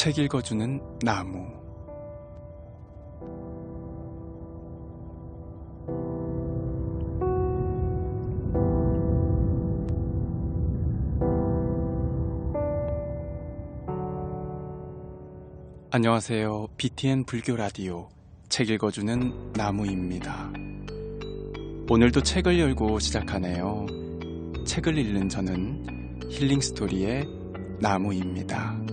책 읽어주는 나무. 안녕하세요. BTN 불교 라디오 책 읽어주는 나무입니다. 오늘도 책을 열고 시작하네요. 책을 읽는 저는 힐링 스토리의 나무입니다.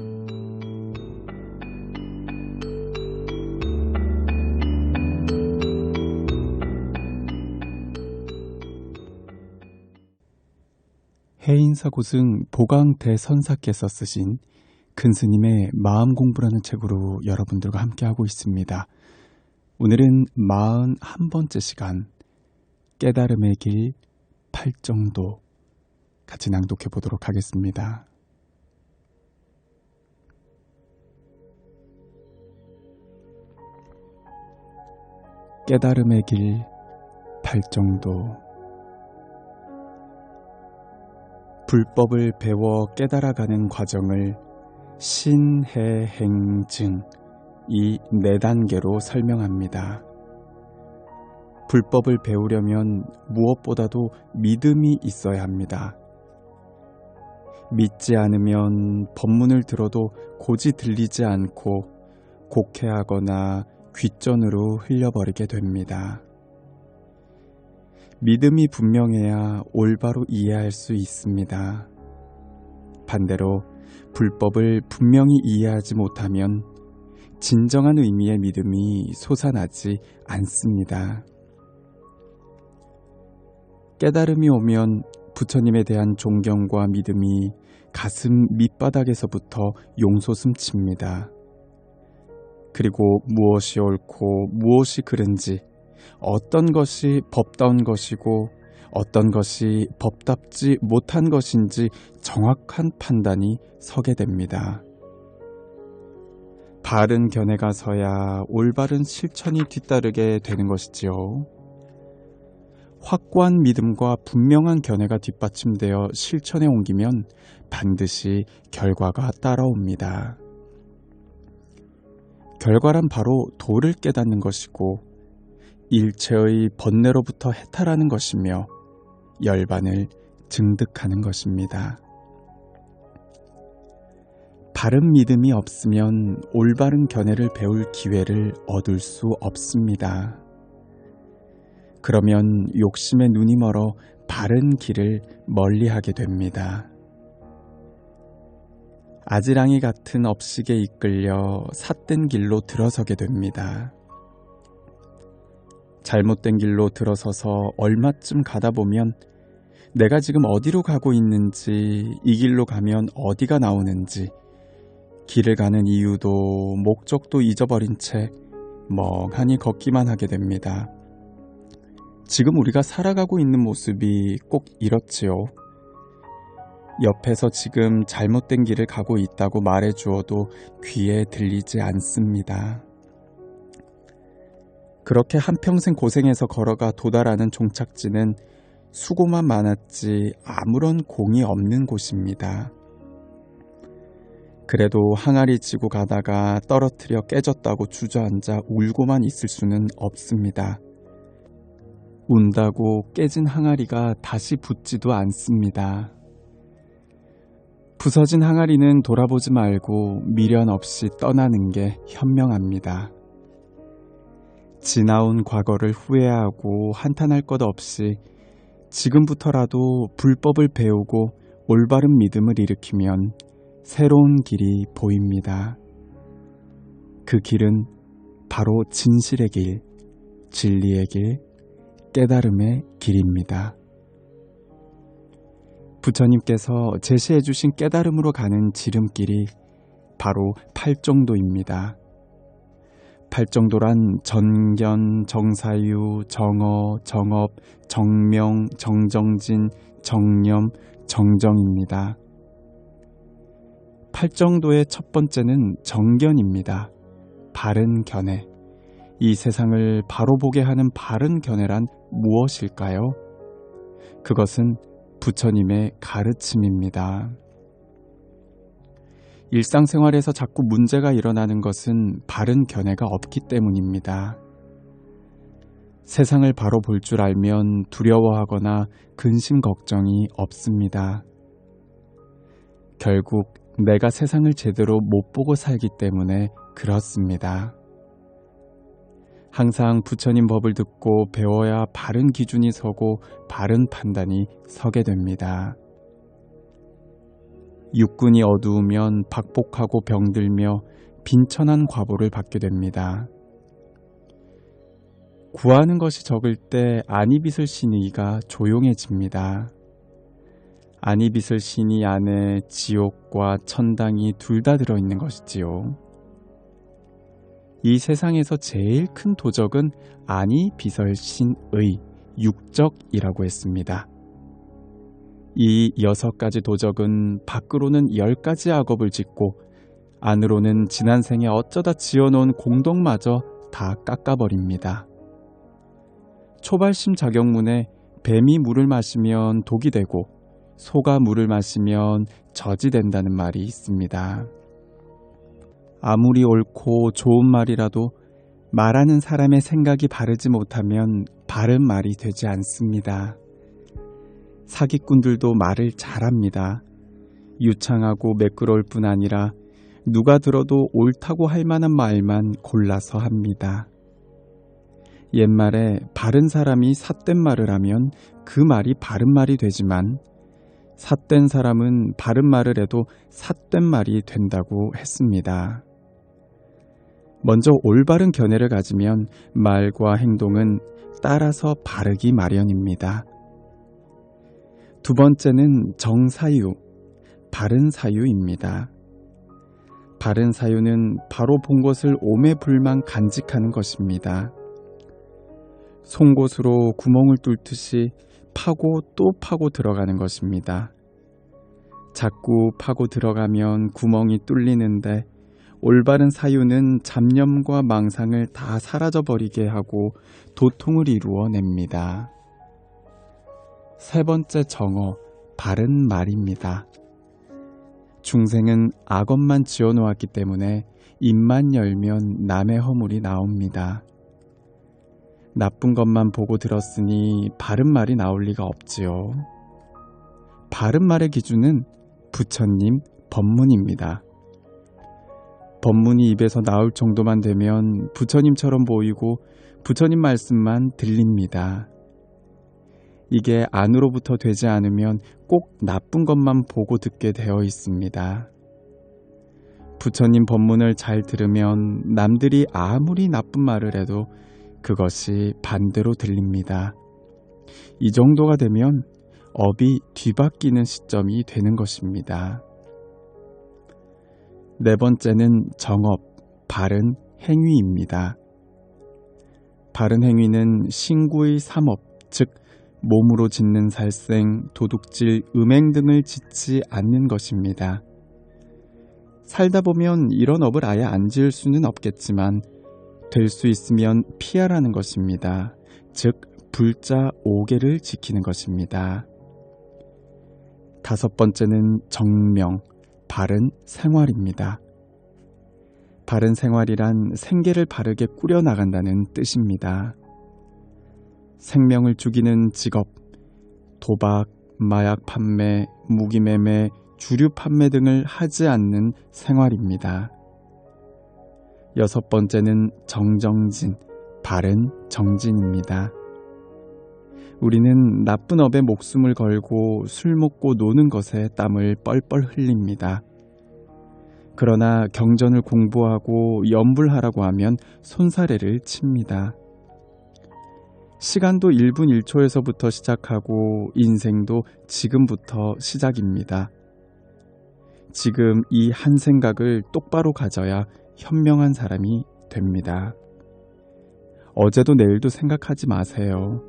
해인사고승 보강대선사께서 쓰신 큰스님의 마음공부라는 책으로 여러분들과 함께하고 있습니다. 오늘은 41번째 시간 깨달음의 길 8정도 같이 낭독해 보도록 하겠습니다. 깨달음의 길 8정도. 불법을 배워 깨달아가는 과정을 신해행증 이 4단계로 설명합니다. 불법을 배우려면 무엇보다도 믿음이 있어야 합니다. 믿지 않으면 법문을 들어도 고지 들리지 않고 곡해하거나 귓전으로 흘려버리게 됩니다. 믿음이 분명해야 올바로 이해할 수 있습니다. 반대로 불법을 분명히 이해하지 못하면 진정한 의미의 믿음이 솟아나지 않습니다. 깨달음이 오면 부처님에 대한 존경과 믿음이 가슴 밑바닥에서부터 용솟음칩니다. 그리고 무엇이 옳고 무엇이 그른지, 어떤 것이 법다운 것이고 어떤 것이 법답지 못한 것인지 정확한 판단이 서게 됩니다. 바른 견해가 서야 올바른 실천이 뒤따르게 되는 것이지요. 확고한 믿음과 분명한 견해가 뒷받침되어 실천에 옮기면 반드시 결과가 따라옵니다. 결과란 바로 도를 깨닫는 것이고 일체의 번뇌로부터 해탈하는 것이며 열반을 증득하는 것입니다. 바른 믿음이 없으면 올바른 견해를 배울 기회를 얻을 수 없습니다. 그러면 욕심에 눈이 멀어 바른 길을 멀리하게 됩니다. 아지랑이 같은 업식에 이끌려 삿된 길로 들어서게 됩니다. 잘못된 길로 들어서서 얼마쯤 가다 보면 내가 지금 어디로 가고 있는지, 이 길로 가면 어디가 나오는지, 길을 가는 이유도 목적도 잊어버린 채 멍하니 걷기만 하게 됩니다. 지금 우리가 살아가고 있는 모습이 꼭 이렇지요. 옆에서 지금 잘못된 길을 가고 있다고 말해주어도 귀에 들리지 않습니다. 그렇게 한평생 고생해서 걸어가 도달하는 종착지는 수고만 많았지 아무런 공이 없는 곳입니다. 그래도 항아리 지고 가다가 떨어뜨려 깨졌다고 주저앉아 울고만 있을 수는 없습니다. 운다고 깨진 항아리가 다시 붙지도 않습니다. 부서진 항아리는 돌아보지 말고 미련 없이 떠나는 게 현명합니다. 지나온 과거를 후회하고 한탄할 것 없이 지금부터라도 불법을 배우고 올바른 믿음을 일으키면 새로운 길이 보입니다. 그 길은 바로 진실의 길, 진리의 길, 깨달음의 길입니다. 부처님께서 제시해 주신 깨달음으로 가는 지름길이 바로 8정도입니다. 8정도란 전견, 정사유, 정어, 정업, 정명, 정정진, 정념, 정정입니다. 8정도의 첫 번째는 정견입니다. 바른 견해. 이 세상을 바로 보게 하는 바른 견해란 무엇일까요? 그것은 부처님의 가르침입니다. 일상생활에서 자꾸 문제가 일어나는 것은 바른 견해가 없기 때문입니다. 세상을 바로 볼 줄 알면 두려워하거나 근심 걱정이 없습니다. 결국 내가 세상을 제대로 못 보고 살기 때문에 그렇습니다. 항상 부처님 법을 듣고 배워야 바른 기준이 서고 바른 판단이 서게 됩니다. 육군이 어두우면 박복하고 병들며 빈천한 과보를 받게 됩니다. 구하는 것이 적을 때 아니 빚을 신이가 조용해집니다. 아니 빚을 신이 안에 지옥과 천당이 둘 다 들어있는 것이지요. 이 세상에서 제일 큰 도적은 아니 빚을 신의 육적이라고 했습니다. 이 6가지 도적은 밖으로는 10가지 악업을 짓고 안으로는 지난 생에 어쩌다 지어놓은 공덕마저 다 깎아버립니다. 초발심 작용문에 뱀이 물을 마시면 독이 되고 소가 물을 마시면 젖이 된다는 말이 있습니다. 아무리 옳고 좋은 말이라도 말하는 사람의 생각이 바르지 못하면 바른 말이 되지 않습니다. 사기꾼들도 말을 잘합니다. 유창하고 매끄러울 뿐 아니라 누가 들어도 옳다고 할 만한 말만 골라서 합니다. 옛말에 바른 사람이 삿된 말을 하면 그 말이 바른 말이 되지만 삿된 사람은 바른 말을 해도 삿된 말이 된다고 했습니다. 먼저 올바른 견해를 가지면 말과 행동은 따라서 바르기 마련입니다. 두 번째는 정사유, 바른 사유입니다. 바른 사유는 바로 본 것을 오매불망 간직하는 것입니다. 송곳으로 구멍을 뚫듯이 파고 또 파고 들어가는 것입니다. 자꾸 파고 들어가면 구멍이 뚫리는데 올바른 사유는 잡념과 망상을 다 사라져버리게 하고 도통을 이루어냅니다. 세 번째 정어, 바른 말입니다. 중생은 악업만 지어놓았기 때문에 입만 열면 남의 허물이 나옵니다. 나쁜 것만 보고 들었으니 바른 말이 나올 리가 없지요. 바른 말의 기준은 부처님 법문입니다. 법문이 입에서 나올 정도만 되면 부처님처럼 보이고 부처님 말씀만 들립니다. 이게 안으로부터 되지 않으면 꼭 나쁜 것만 보고 듣게 되어 있습니다. 부처님 법문을 잘 들으면 남들이 아무리 나쁜 말을 해도 그것이 반대로 들립니다. 이 정도가 되면 업이 뒤바뀌는 시점이 되는 것입니다. 네 번째는 정업, 바른 행위입니다. 바른 행위는 신구의 삼업, 즉 몸으로 짓는 살생, 도둑질, 음행 등을 짓지 않는 것입니다. 살다 보면 이런 업을 아예 안 지을 수는 없겠지만 될 수 있으면 피하라는 것입니다. 즉 불자 5개를 지키는 것입니다. 다섯 번째는 정명, 바른 생활입니다. 바른 생활이란 생계를 바르게 꾸려나간다는 뜻입니다. 생명을 죽이는 직업, 도박, 마약 판매, 무기 매매, 주류 판매 등을 하지 않는 생활입니다. 여섯 번째는 정정진, 바른 정진입니다. 우리는 나쁜 업에 목숨을 걸고 술 먹고 노는 것에 땀을 뻘뻘 흘립니다. 그러나 경전을 공부하고 염불하라고 하면 손사래를 칩니다. 시간도 1분 1초에서부터 시작하고 인생도 지금부터 시작입니다. 지금 이 한 생각을 똑바로 가져야 현명한 사람이 됩니다. 어제도 내일도 생각하지 마세요.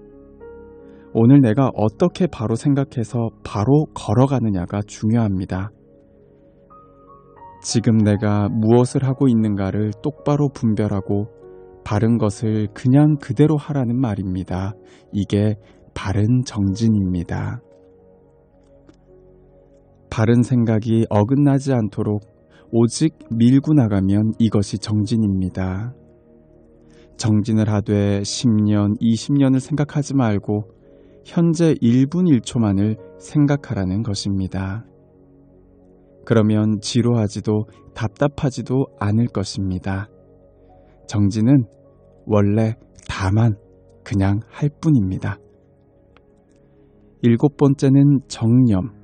오늘 내가 어떻게 바로 생각해서 바로 걸어가느냐가 중요합니다. 지금 내가 무엇을 하고 있는가를 똑바로 분별하고 바른 것을 그냥 그대로 하라는 말입니다. 이게 바른 정진입니다. 바른 생각이 어긋나지 않도록 오직 밀고 나가면 이것이 정진입니다. 정진을 하되 10년, 20년을 생각하지 말고 현재 1분 1초만을 생각하라는 것입니다. 그러면 지루하지도 답답하지도 않을 것입니다. 정진은 원래 다만 그냥 할 뿐입니다. 7번째는 정념,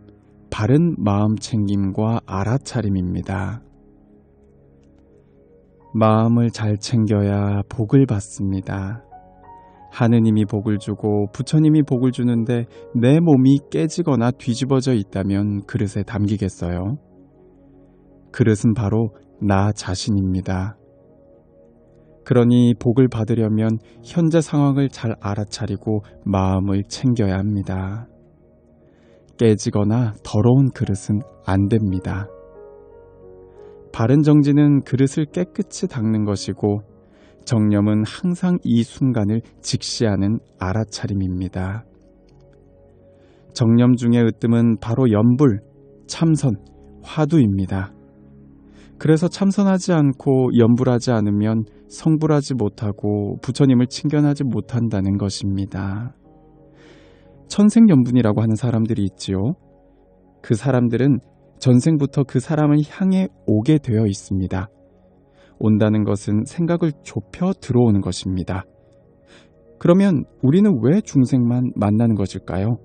바른 마음 챙김과 알아차림입니다. 마음을 잘 챙겨야 복을 받습니다. 하느님이 복을 주고 부처님이 복을 주는데 내 몸이 깨지거나 뒤집어져 있다면 그릇에 담기겠어요? 그릇은 바로 나 자신입니다. 그러니 복을 받으려면 현재 상황을 잘 알아차리고 마음을 챙겨야 합니다. 깨지거나 더러운 그릇은 안 됩니다. 바른 정진은 그릇을 깨끗이 닦는 것이고 정념은 항상 이 순간을 직시하는 알아차림입니다. 정념 중의 으뜸은 바로 염불, 참선, 화두입니다. 그래서 참선하지 않고 염불하지 않으면 성불하지 못하고 부처님을 친견하지 못한다는 것입니다. 천생연분이라고 하는 사람들이 있지요. 그 사람들은 전생부터 그 사람을 향해 오게 되어 있습니다. 온다는 것은 생각을 좁혀 들어오는 것입니다. 그러면 우리는 왜 중생만 만나는 것일까요?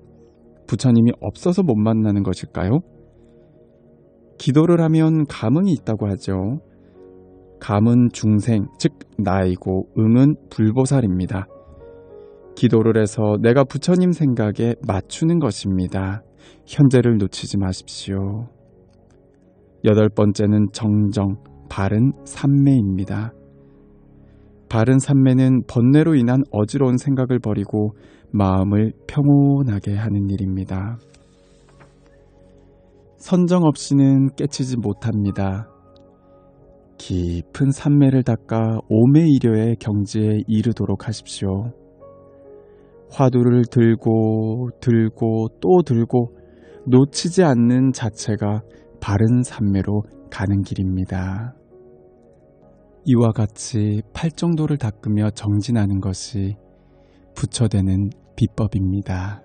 부처님이 없어서 못 만나는 것일까요? 기도를 하면 감응이 있다고 하죠. 감은 중생, 즉 나이고 응은 불보살입니다. 기도를 해서 내가 부처님 생각에 맞추는 것입니다. 현재를 놓치지 마십시오. 8번째는 정정, 바른 삼매입니다. 바른 삼매는 번뇌로 인한 어지러운 생각을 버리고 마음을 평온하게 하는 일입니다. 선정 없이는 깨치지 못합니다. 깊은 삼매를 닦아 오매이려의 경지에 이르도록 하십시오. 화두를 들고 또 들고 놓치지 않는 자체가 바른 삼매로 가는 길입니다. 이와 같이 팔정도를 닦으며 정진하는 것이 부처되는 비법입니다.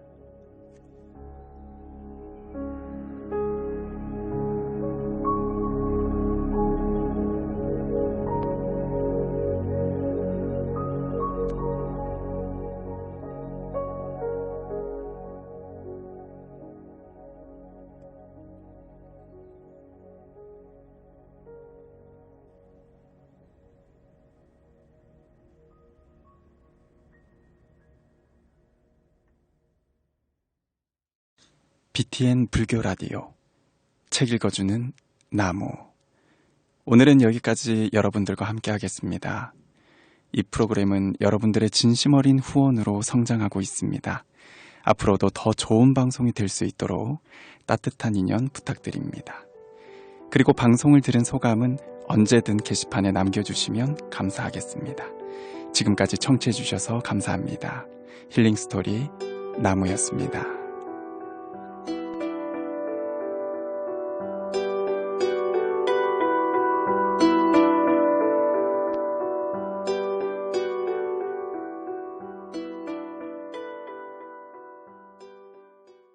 BTN 불교 라디오 책 읽어주는 나무. 오늘은 여기까지 여러분들과 함께 하겠습니다. 이 프로그램은 여러분들의 진심 어린 후원으로 성장하고 있습니다. 앞으로도 더 좋은 방송이 될 수 있도록 따뜻한 인연 부탁드립니다. 그리고 방송을 들은 소감은 언제든 게시판에 남겨주시면 감사하겠습니다. 지금까지 청취해주셔서 감사합니다. 힐링스토리 나무였습니다.